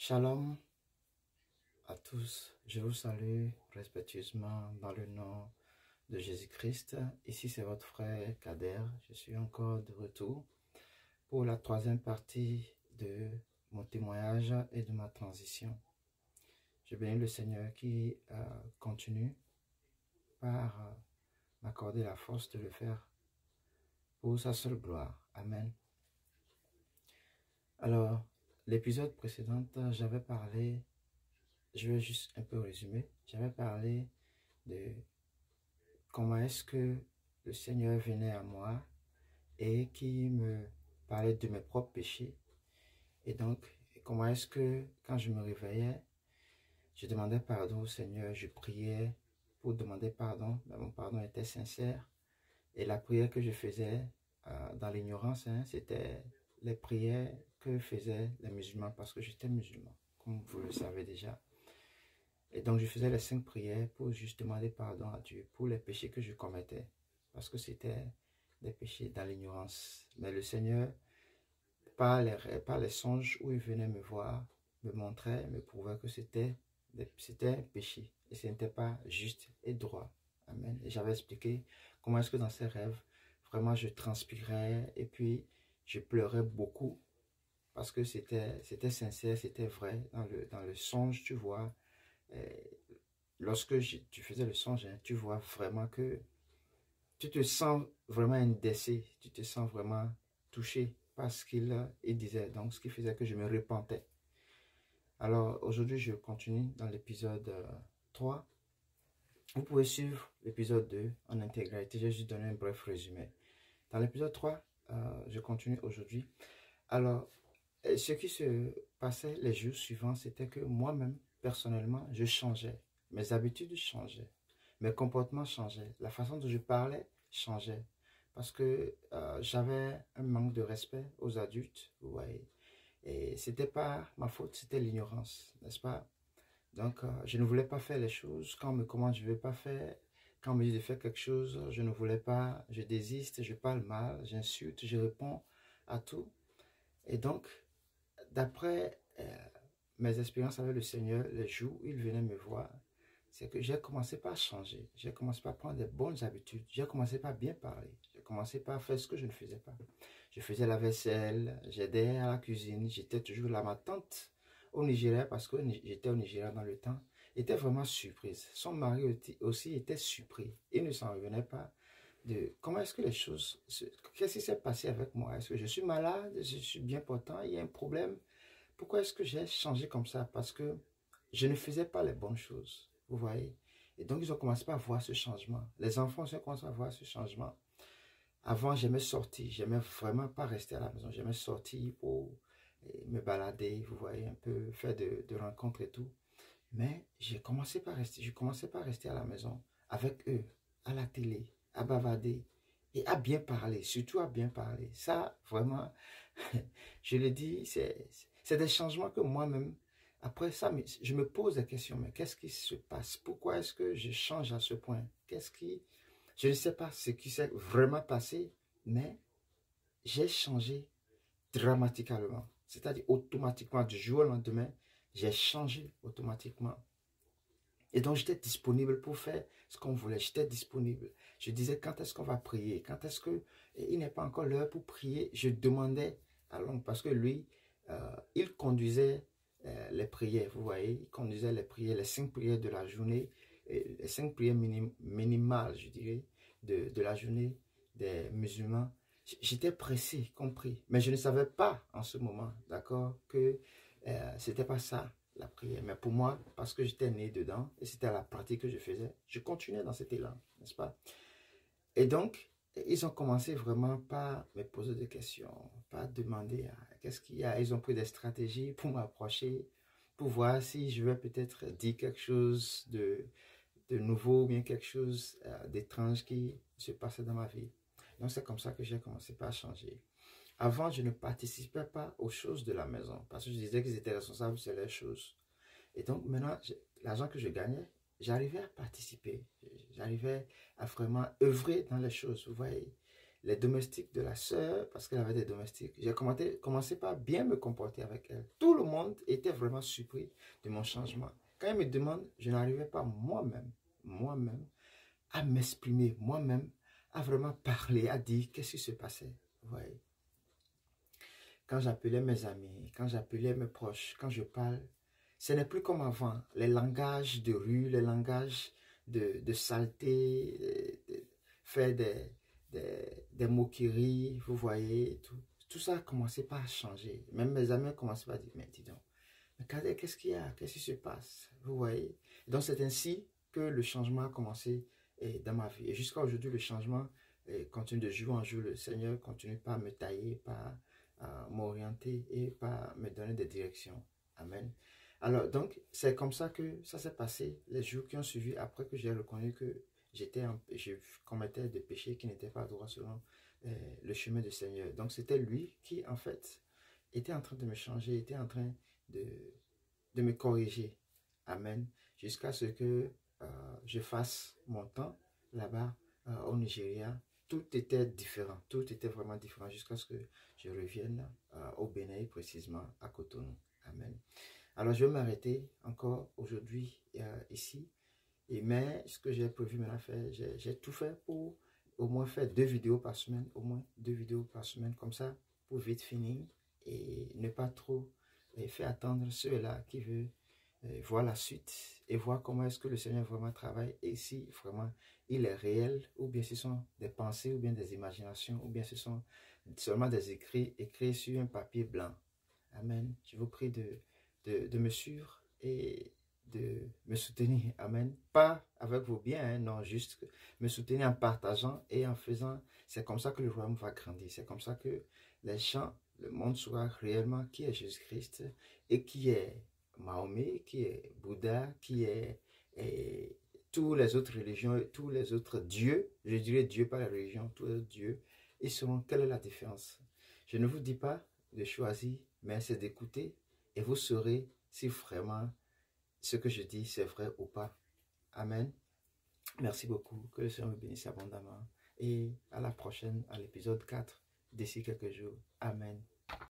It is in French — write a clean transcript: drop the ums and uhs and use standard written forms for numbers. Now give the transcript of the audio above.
Shalom à tous, je vous salue respectueusement dans le nom de Jésus-Christ. Ici c'est votre frère Kader, je suis encore de retour pour la troisième partie de mon témoignage et de ma transition. Je bénis le Seigneur qui continue par m'accorder la force de le faire pour sa seule gloire. Amen. Alors, l'épisode précédent, j'avais parlé, je vais juste un peu résumer, j'avais parlé de comment est-ce que le Seigneur venait à moi et qui me parlait de mes propres péchés. Et donc, comment est-ce que quand je me réveillais, je demandais pardon au Seigneur, je priais pour demander pardon, mais mon pardon était sincère. Et la prière que je faisais dans l'ignorance, c'était les prières que faisaient les musulmans parce que j'étais musulman, comme vous le savez déjà. Et donc, je faisais les 5 prières pour juste demander pardon à Dieu pour les péchés que je commettais. Parce que c'était des péchés dans l'ignorance. Mais le Seigneur, par les songes où il venait me voir, me montrait, me prouvait que c'était un péché. Et ce n'était pas juste et droit. Amen. Et j'avais expliqué comment est-ce que dans ces rêves, vraiment je transpirais et puis je pleurais beaucoup. Parce que c'était sincère, c'était vrai. Dans le songe, tu vois, lorsque tu faisais le songe, tu vois vraiment que tu te sens vraiment indécé, tu te sens vraiment touché par ce qu'il disait. Donc, ce qui faisait que je me repentais. Alors, aujourd'hui, je continue dans l'épisode 3. Vous pouvez suivre l'épisode 2 en intégralité. J'ai juste donné un bref résumé. Dans l'épisode 3, je continue aujourd'hui. Alors, ce qui se passait les jours suivants, c'était que moi-même, personnellement, je changeais. Mes habitudes changeaient. Mes comportements changeaient. La façon dont je parlais changeait. Parce que j'avais un manque de respect aux adultes. Vous voyez. Et ce n'était pas ma faute, c'était l'ignorance, n'est-ce pas? Donc, je ne voulais pas faire les choses. Quand on me commande, je ne vais pas faire. Quand on me dit de faire quelque chose, je ne voulais pas. Je désiste, je parle mal, j'insulte, je réponds à tout. Et donc, d'après mes expériences avec le Seigneur, les jours où il venait me voir, c'est que j'ai commencé par changer. J'ai commencé par prendre des bonnes habitudes. J'ai commencé par bien parler. J'ai commencé par faire ce que je ne faisais pas. Je faisais la vaisselle, j'aidais à la cuisine. J'étais toujours là. Ma tante au Nigeria, parce que j'étais au Nigeria dans le temps, était vraiment surprise. Son mari aussi était surpris. Il ne s'en revenait pas de comment est-ce que les choses... Qu'est-ce qui s'est passé avec moi? Est-ce que je suis malade? Je suis bien portant? Il y a un problème? Pourquoi est-ce que j'ai changé comme ça? Parce que je ne faisais pas les bonnes choses. Vous voyez? Et donc, ils ont commencé à voir ce changement. Les enfants ont commencé à voir ce changement. Avant, j'aimais sortir. J'aimais vraiment pas rester à la maison. J'aimais sortir pour me balader, vous voyez, un peu, faire de rencontres et tout. Mais j'ai commencé par rester. Je commençais pas à rester à la maison avec eux, à la télé, à bavarder et à bien parler, surtout à bien parler. Ça, vraiment, je le dis, c'est des changements que moi-même, après ça, je me pose la question, mais qu'est-ce qui se passe? Pourquoi est-ce que je change à ce point? Je ne sais pas ce qui s'est vraiment passé, mais j'ai changé dramatiquement. C'est-à-dire automatiquement, du jour au lendemain, j'ai changé automatiquement. Et donc, j'étais disponible pour faire ce qu'on voulait. J'étais disponible. Je disais, quand est-ce qu'on va prier? Quand est-ce que il n'est pas encore l'heure pour prier? Je demandais à l'homme, parce que lui, il conduisait les prières, vous voyez. Il conduisait les prières, les 5 prières de la journée, les 5 prières minimales, je dirais, de la journée des musulmans. J'étais pressé, compris. Mais je ne savais pas en ce moment, d'accord, que c'était pas ça la prière. Mais pour moi, parce que j'étais né dedans, et c'était la pratique que je faisais, je continuais dans cet élan, n'est-ce pas? Et donc, ils ont commencé vraiment par me poser des questions, par demander qu'est-ce qu'il y a. Ils ont pris des stratégies pour m'approcher, pour voir si je vais peut-être dire quelque chose de nouveau, ou bien quelque chose d'étrange qui se passait dans ma vie. Donc, c'est comme ça que j'ai commencé par changer. Avant, je ne participais pas aux choses de la maison parce que je disais qu'ils étaient responsables de les choses. Et donc, maintenant, l'argent que je gagnais, j'arrivais à participer. J'arrivais à vraiment œuvrer dans les choses. Vous voyez, les domestiques de la sœur, parce qu'elle avait des domestiques, j'ai commencé par bien me comporter avec elle. Tout le monde était vraiment surpris de mon changement. Quand elle me demande, je n'arrivais pas moi-même, à m'exprimer, moi-même, à vraiment parler, à dire qu'est-ce qui se passait. Vous voyez. Quand j'appelais mes amis, quand j'appelais mes proches, quand je parle, ce n'est plus comme avant. Les langages de rue, les langages de saleté, faire des moqueries, vous voyez, tout ça a commencé par changer. Même mes amis ont commencé par dire, mais dis donc, mais Kader, qu'est-ce qu'il y a? Qu'est-ce qui se passe? Vous voyez? Donc c'est ainsi que le changement a commencé dans ma vie. Et jusqu'à aujourd'hui, le changement continue de jour en jour. Le Seigneur continue par me tailler, par m'orienter et par me donner des directions. Amen. Alors, donc, c'est comme ça que ça s'est passé les jours qui ont suivi après que j'ai reconnu que je commettais des péchés qui n'étaient pas droits selon le chemin du Seigneur. Donc, c'était lui qui, en fait, était en train de me changer, était en train de me corriger. Amen. Jusqu'à ce que je fasse mon temps là-bas au Nigeria. Tout était différent. Tout était vraiment différent jusqu'à ce que je revienne au Bénin, précisément à Cotonou. Amen. Alors, je vais m'arrêter encore aujourd'hui ici. Mais ce que j'ai prévu maintenant faire, j'ai tout fait pour au moins faire 2 vidéos par semaine. Au moins 2 vidéos par semaine, comme ça, pour vite finir et ne pas trop faire attendre ceux-là qui veulent voir la suite et voir comment est-ce que le Seigneur vraiment travaille et si vraiment il est réel ou bien ce sont des pensées ou bien des imaginations ou bien ce sont seulement des écrits sur un papier blanc. Amen. Je vous prie de me suivre et de me soutenir. Amen. Pas avec vos biens, hein, non, juste me soutenir en partageant et en faisant. C'est comme ça que le royaume va grandir. C'est comme ça que les gens, le monde saura réellement qui est Jésus-Christ et qui est Mahomet, qui est Bouddha, qui est toutes les autres religions, tous les autres dieux. Je dirais Dieu, pas la religion, tous les autres dieux. Et selon quelle est la différence? Je ne vous dis pas de choisir, mais c'est d'écouter et vous saurez si vraiment ce que je dis c'est vrai ou pas. Amen. Merci beaucoup. Que le Seigneur vous bénisse abondamment. Et à la prochaine, à l'épisode 4, d'ici quelques jours. Amen.